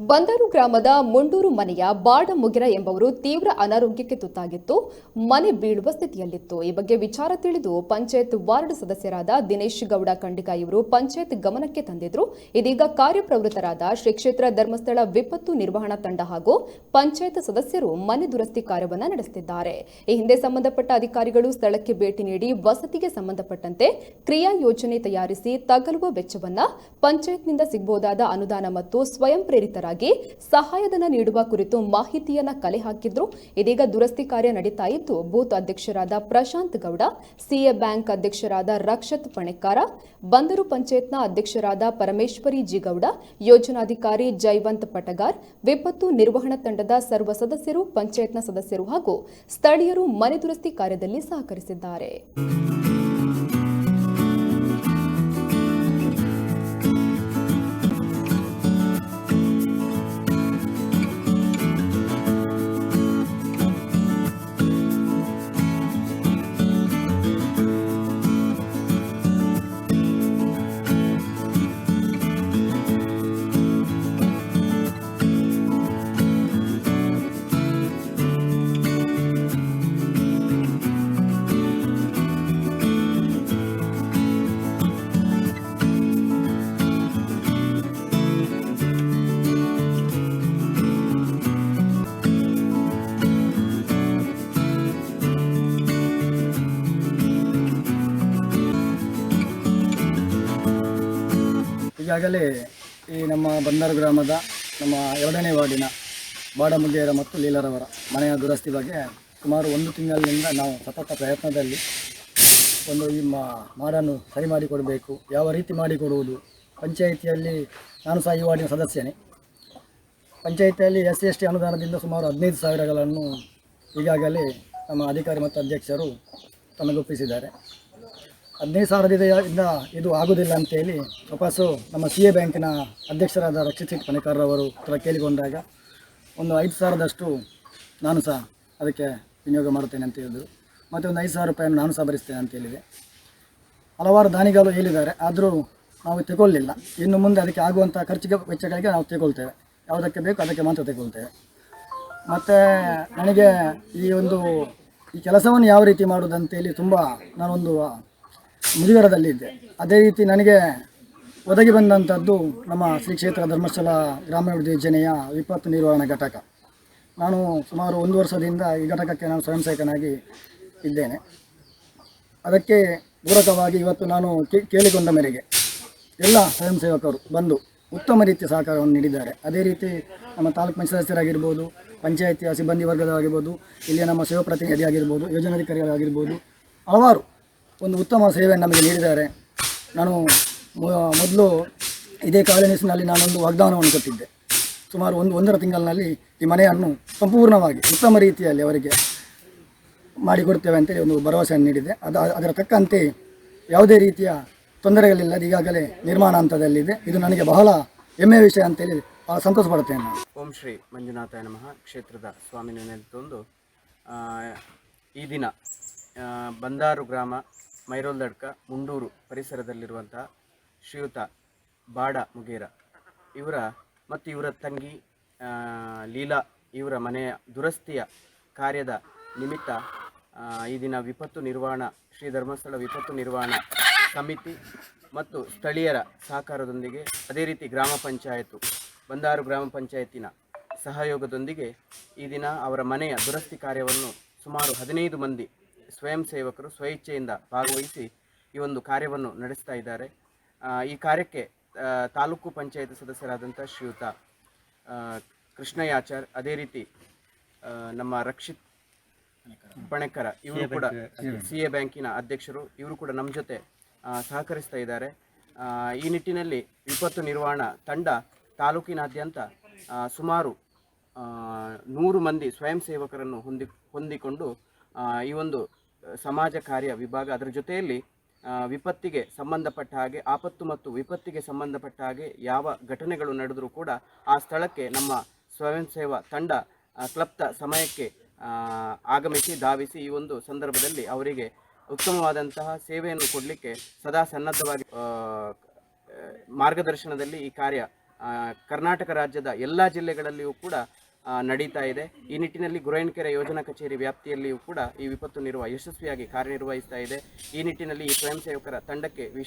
ಬಂದರು ಗ್ರಾಮದ ಮುಂಡೂರು ಮನೆಯ ಬಾಡ ಮುಗಿರ ಎಂಬವರು ತೀವ್ರ ಅನಾರೋಗ್ಯಕ್ಕೆ ತುತ್ತಾಗಿತ್ತು. ಮನೆ ಬೀಳುವ ಸ್ಥಿತಿಯಲ್ಲಿತ್ತು. ಈ ಬಗ್ಗೆ ವಿಚಾರ ತಿಳಿದು ಪಂಚಾಯತ್ ವಾರ್ಡ್ ಸದಸ್ಯರಾದ ದಿನೇಶ್ ಗೌಡ ಖಂಡಿಕ ಇವರು ಪಂಚಾಯತ್ ಗಮನಕ್ಕೆ ತಂದಿದ್ರು. ಇದೀಗ ಕಾರ್ಯಪ್ರವೃತ್ತರಾದ ಶ್ರೀ ಕ್ಷೇತ್ರ ಧರ್ಮಸ್ಥಳ ವಿಪತ್ತು ನಿರ್ವಹಣಾ ತಂಡ ಹಾಗೂ ಪಂಚಾಯತ್ ಸದಸ್ಯರು ಮನೆ ದುರಸ್ತಿ ಕಾರ್ಯವನ್ನು ನಡೆಸುತ್ತಿದ್ದಾರೆ. ಈ ಹಿಂದೆ ಸಂಬಂಧಪಟ್ಟ ಅಧಿಕಾರಿಗಳು ಸ್ಥಳಕ್ಕೆ ಭೇಟಿ ನೀಡಿ ವಸತಿಗೆ ಸಂಬಂಧಪಟ್ಟಂತೆ ಕ್ರಿಯಾ ಯೋಜನೆ ತಯಾರಿಸಿ ತಗಲುವ ವೆಚ್ಚವನ್ನ ಪಂಚಾಯತ್ನಿಂದ ಸಿಗಬಹುದಾದ ಅನುದಾನ ಮತ್ತು ಸ್ವಯಂ ಪ್ರೇರಿತರಾಗಿ ಸಹಾಯಧನ ನೀಡುವ ಕುರಿತು ಮಾಹಿತಿಯನ್ನ ಕಲೆ ಹಾಕಿದ್ರು. ಇದೀಗ ದುರಸ್ತಿ ಕಾರ್ಯ ನಡೀತಾ ಇದ್ದು, ಬೂತ್ ಅಧ್ಯಕ್ಷರಾದ ಪ್ರಶಾಂತ್ ಗೌಡ, ಸಿಎ ಬ್ಯಾಂಕ್ ಅಧ್ಯಕ್ಷರಾದ ರಕ್ಷತ್ ಪಣೆಕಾರ, ಬಂದರು ಪಂಚಾಯತ್ನ ಅಧ್ಯಕ್ಷರಾದ ಪರಮೇಶ್ವರಿ ಜಿ ಗೌಡ, ಯೋಜನಾಧಿಕಾರಿ ಜೈವಂತ್ ಪಟಗಾರ್, ವಿಪತ್ತು ನಿರ್ವಹಣಾ ತಂಡದ ಸರ್ವ ಸದಸ್ಯರು, ಪಂಚಾಯತ್ನ ಸದಸ್ಯರು ಹಾಗೂ ಸ್ಥಳೀಯರು ಮನೆ ದುರಸ್ತಿ ಕಾರ್ಯದಲ್ಲಿ ಸಹಕರಿಸಿದ್ದಾರೆ. ಈಗಾಗಲೇ ಈ ನಮ್ಮ ಬಂದರು ಗ್ರಾಮದ ನಮ್ಮ 2ನೇ ವಾರ್ಡಿನ ಬಾಡಮುಗೇರ ಮತ್ತು ಲೀಲರವರ ಮನೆಯ ದುರಸ್ತಿ ಬಗ್ಗೆ ಸುಮಾರು 1 ತಿಂಗಳಿನಿಂದ ನಾವು ಸತತ ಪ್ರಯತ್ನದಲ್ಲಿ ಈ ಮಾಡನ್ನು ಸರಿ ಮಾಡಿಕೊಡಬೇಕು, ಯಾವ ರೀತಿ ಮಾಡಿಕೊಡುವುದು. ಪಂಚಾಯಿತಿಯಲ್ಲಿ ನಾನು ಸಹ ಈ ವಾರ್ಡಿನ ಸದಸ್ಯನೇ. ಪಂಚಾಯಿತಿಯಲ್ಲಿ SC/ST ಅನುದಾನದಿಂದ ಸುಮಾರು 15,000ಗಳನ್ನು ಈಗಾಗಲೇ ನಮ್ಮ ಅಧಿಕಾರಿ ಮತ್ತು ಅಧ್ಯಕ್ಷರು ತಮಗೊಪ್ಪಿಸಿದ್ದಾರೆ. 15,000ದಿಂದ ಇದು ಆಗುವುದಿಲ್ಲ ಅಂತೇಳಿ ವಾಪಸ್ಸು ನಮ್ಮ CA ಬ್ಯಾಂಕಿನ ಅಧ್ಯಕ್ಷರಾದ ರಕ್ಷಿತ್ ಪಣೆಕಾರರವರು ಹತ್ರ ಕೇಳಿಕೊಂಡಾಗ ಒಂದು 5,000ದಷ್ಟು ನಾನು ಸಹ ಅದಕ್ಕೆ ವಿನಿಯೋಗ ಮಾಡುತ್ತೇನೆ ಅಂತ ಹೇಳಿದರು. ಮತ್ತು ಒಂದು 5,000 ರೂಪಾಯಿಯನ್ನು ನಾನು ಸಹ ಭರಿಸ್ತೇನೆ ಅಂತ ಹೇಳಿದೆ. ಹಲವಾರು ದಾನಿಗಳು ಹೇಳಿದ್ದಾರೆ, ಆದರೂ ನಾವು ತಗೊಳ್ಳಿಲ್ಲ. ಇನ್ನು ಮುಂದೆ ಅದಕ್ಕೆ ಆಗುವಂಥ ಖರ್ಚಿಗೆ ವೆಚ್ಚಗಳಿಗೆ ನಾವು ತಗೊಳ್ತೇವೆ, ಯಾವುದಕ್ಕೆ ಬೇಕು ಅದಕ್ಕೆ ಮಾತ್ರ ತಗೊಳ್ತೇವೆ. ಮತ್ತು ನನಗೆ ಈ ಕೆಲಸವನ್ನು ಯಾವ ರೀತಿ ಮಾಡುವುದಂತೇಳಿ ತುಂಬ ನಾನೊಂದು ಮುಜುಗರದಲ್ಲಿದ್ದೆ. ಅದೇ ರೀತಿ ನನಗೆ ಒದಗಿ ಬಂದಂಥದ್ದು ನಮ್ಮ ಶ್ರೀ ಕ್ಷೇತ್ರ ಧರ್ಮಸ್ಥಳ ಗ್ರಾಮಾಭಿವೃದ್ಧಿ ಯೋಜನೆಯ ವಿಪತ್ತು ನಿರ್ವಹಣಾ ಘಟಕ. ನಾನು ಸುಮಾರು 1 ವರ್ಷದಿಂದ ಈ ಘಟಕಕ್ಕೆ ನಾನು ಸ್ವಯಂ ಸೇವಕನಾಗಿ ಇದ್ದೇನೆ. ಅದಕ್ಕೆ ಪೂರಕವಾಗಿ ಇವತ್ತು ನಾನು ಕೇಳಿಕೊಂಡ ಮೇರೆಗೆ ಎಲ್ಲ ಸ್ವಯಂ ಸೇವಕರು ಬಂದು ಉತ್ತಮ ರೀತಿಯ ಸಹಕಾರವನ್ನು ನೀಡಿದ್ದಾರೆ. ಅದೇ ರೀತಿ ನಮ್ಮ ತಾಲೂಕು ಪಂಚಾಯತ್ ಸದಸ್ಯರಾಗಿರ್ಬೋದು, ಪಂಚಾಯಿತಿಯ ಸಿಬ್ಬಂದಿ ವರ್ಗದವರಾಗಿರ್ಬೋದು, ಇಲ್ಲಿಯ ನಮ್ಮ ಸೇವಾ ಪ್ರತಿನಿಧಿ ಆಗಿರ್ಬೋದು, ಯೋಜನಾಧಿಕಾರಿಗಳಾಗಿರ್ಬೋದು, ಹಲವಾರು ಒಂದು ಉತ್ತಮ ಸೇವೆಯನ್ನು ನಮಗೆ ನೀಡಿದ್ದಾರೆ. ನಾನು ಮೊದಲು ಇದೇ ಕಾಲೇಜಿನಲ್ಲಿ ನಾನೊಂದು ವಾಗ್ದಾನವನ್ನು ಕೊಟ್ಟಿದ್ದೆ. ಸುಮಾರು 1 ತಿಂಗಳಿನಲ್ಲಿ ಈ ಮನೆಯನ್ನು ಸಂಪೂರ್ಣವಾಗಿ ಉತ್ತಮ ರೀತಿಯಲ್ಲಿ ಅವರಿಗೆ ಮಾಡಿಕೊಡ್ತೇವೆ ಅಂತೇಳಿ ಒಂದು ಭರವಸೆಯನ್ನು ನೀಡಿದೆ. ಅದರ ತಕ್ಕಂತೆ ಯಾವುದೇ ರೀತಿಯ ತೊಂದರೆಗಳಿಲ್ಲದೆ ಈಗಾಗಲೇ ನಿರ್ಮಾಣ ಹಂತದಲ್ಲಿದೆ. ಇದು ನನಗೆ ಬಹಳ ಹೆಮ್ಮೆಯ ವಿಷಯ ಅಂತೇಳಿ ಭಾಳ ಸಂತೋಷ ಪಡುತ್ತೇನೆ ನಾನು. ಓಂ ಶ್ರೀ ಮಂಜುನಾಥಾಯ ನಮಃ. ಕ್ಷೇತ್ರದ ಸ್ವಾಮಿ ನೆನೆದುಕೊಂಡು ಈ ದಿನ ಬಂದಾರು ಗ್ರಾಮ, ಮೈರೋಲ್ದಡ್ಕ, ಮುಂಡೂರು ಪರಿಸರದಲ್ಲಿರುವಂತಹ ಶ್ರೀಯುತ ಬಾಡ ಮುಗೇರ ಇವರ ಮತ್ತು ಇವರ ತಂಗಿ ಲೀಲಾ ಇವರ ಮನೆಯ ದುರಸ್ತಿಯ ಕಾರ್ಯದ ನಿಮಿತ್ತ ಈ ದಿನ ವಿಪತ್ತು ನಿರ್ವಹಣಾ ಶ್ರೀ ಧರ್ಮಸ್ಥಳ ವಿಪತ್ತು ನಿರ್ವಹಣಾ ಸಮಿತಿ ಮತ್ತು ಸ್ಥಳೀಯರ ಸಹಕಾರದೊಂದಿಗೆ, ಅದೇ ರೀತಿ ಗ್ರಾಮ ಪಂಚಾಯತು ಬಂದಾರು ಗ್ರಾಮ ಪಂಚಾಯತಿನ ಸಹಯೋಗದೊಂದಿಗೆ ಈ ದಿನ ಅವರ ಮನೆಯ ದುರಸ್ತಿ ಕಾರ್ಯವನ್ನು ಸುಮಾರು 15 ಮಂದಿ ಸ್ವಯಂ ಸೇವಕರು ಸ್ವಇಚ್ಛೆಯಿಂದ ಭಾಗವಹಿಸಿ ಈ ಒಂದು ಕಾರ್ಯವನ್ನು ನಡೆಸ್ತಾ ಇದ್ದಾರೆ. ಈ ಕಾರ್ಯಕ್ಕೆ ತಾಲೂಕು ಪಂಚಾಯತ್ ಸದಸ್ಯರಾದಂಥ ಶ್ರೀಯುತ ಕೃಷ್ಣಯಾಚಾರ್, ಅದೇ ರೀತಿ ನಮ್ಮ ರಕ್ಷಿತ್ ಪಣೆಕರ ಇವರು ಕೂಡ CA ಬ್ಯಾಂಕಿನ ಅಧ್ಯಕ್ಷರು, ಇವರು ಕೂಡ ನಮ್ಮ ಜೊತೆ ಸಹಕರಿಸ್ತಾ ಇದ್ದಾರೆ. ಈ ನಿಟ್ಟಿನಲ್ಲಿ ವಿಪತ್ತು ನಿರ್ವಹಣಾ ತಂಡ ತಾಲೂಕಿನಾದ್ಯಂತ ಸುಮಾರು 100 ಮಂದಿ ಸ್ವಯಂ ಸೇವಕರನ್ನು ಹೊಂದಿಕೊಂಡು ಈ ಒಂದು ಸಮಾಜ ಕಾರ್ಯ ವಿಭಾಗ, ಅದರ ಜೊತೆಯಲ್ಲಿ ವಿಪತ್ತಿಗೆ ಸಂಬಂಧಪಟ್ಟ ಹಾಗೆ, ಆಪತ್ತು ಮತ್ತು ವಿಪತ್ತಿಗೆ ಸಂಬಂಧಪಟ್ಟ ಹಾಗೆ ಯಾವ ಘಟನೆಗಳು ನಡೆದರೂ ಕೂಡ ಆ ಸ್ಥಳಕ್ಕೆ ನಮ್ಮ ಸ್ವಯಂ ಸೇವಾ ತಂಡ ಕ್ಲಪ್ತ ಸಮಯಕ್ಕೆ ಆಗಮಿಸಿ ಧಾವಿಸಿ ಈ ಒಂದು ಸಂದರ್ಭದಲ್ಲಿ ಅವರಿಗೆ ಉತ್ತಮವಾದಂತಹ ಸೇವೆಯನ್ನು ಕೊಡಲಿಕ್ಕೆ ಸದಾ ಸನ್ನದ್ಧವಾಗಿ ಮಾರ್ಗದರ್ಶನದಲ್ಲಿ ಈ ಕಾರ್ಯ ಕರ್ನಾಟಕ ರಾಜ್ಯದ ಎಲ್ಲ ಜಿಲ್ಲೆಗಳಲ್ಲಿಯೂ ಕೂಡ ನಡೀತಾ ಇದೆ. ಈ ನಿಟ್ಟಿನಲ್ಲಿ ಗುರೈನಕೆರೆ ಯೋಜನಾ ಕಚೇರಿ ವ್ಯಾಪ್ತಿಯಲ್ಲಿಯೂ ಕೂಡ ಈ ವಿಪತ್ತು ನಿರ್ವಹಣೆ ಯಶಸ್ವಿಯಾಗಿ ಕಾರ್ಯನಿರ್ವಹಿಸ್ತಾ ಇದೆ. ಈ ನಿಟ್ಟಿನಲ್ಲಿ ಈ ಸ್ವಯಂ ಸೇವಕರ ತಂಡಕ್ಕೆ